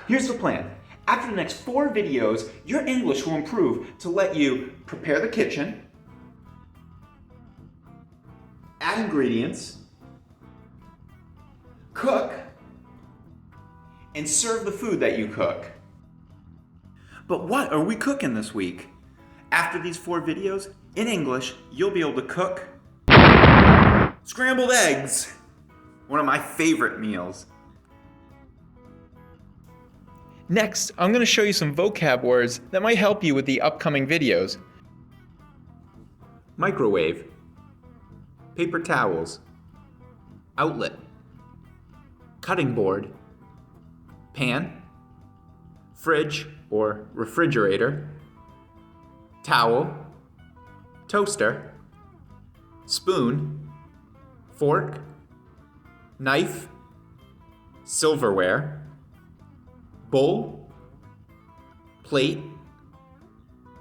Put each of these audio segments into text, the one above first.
Here's the plan. After the next 4 videos, your English will improve to let you prepare the kitchen, add ingredients, cook, and serve the food that you cook. But what are we cooking this week? After these 4 videos, in English, you'll be able to cook scrambled eggs, one of my favorite meals. Next, I'm going to show you some vocab words that might help you with the upcoming videos. Microwave, paper towels, outlet, cutting board, pan, fridge or refrigerator, towel, toaster, spoon, fork, knife, silverware, bowl, plate,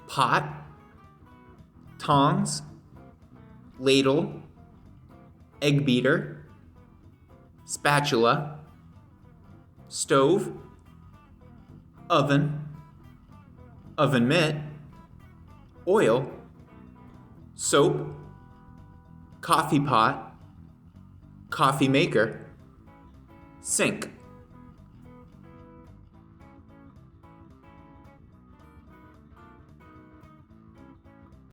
pot, tongs, ladle, egg beater, spatula, stove, oven, oven mitt, oil, soap, coffee pot, coffee maker, sink.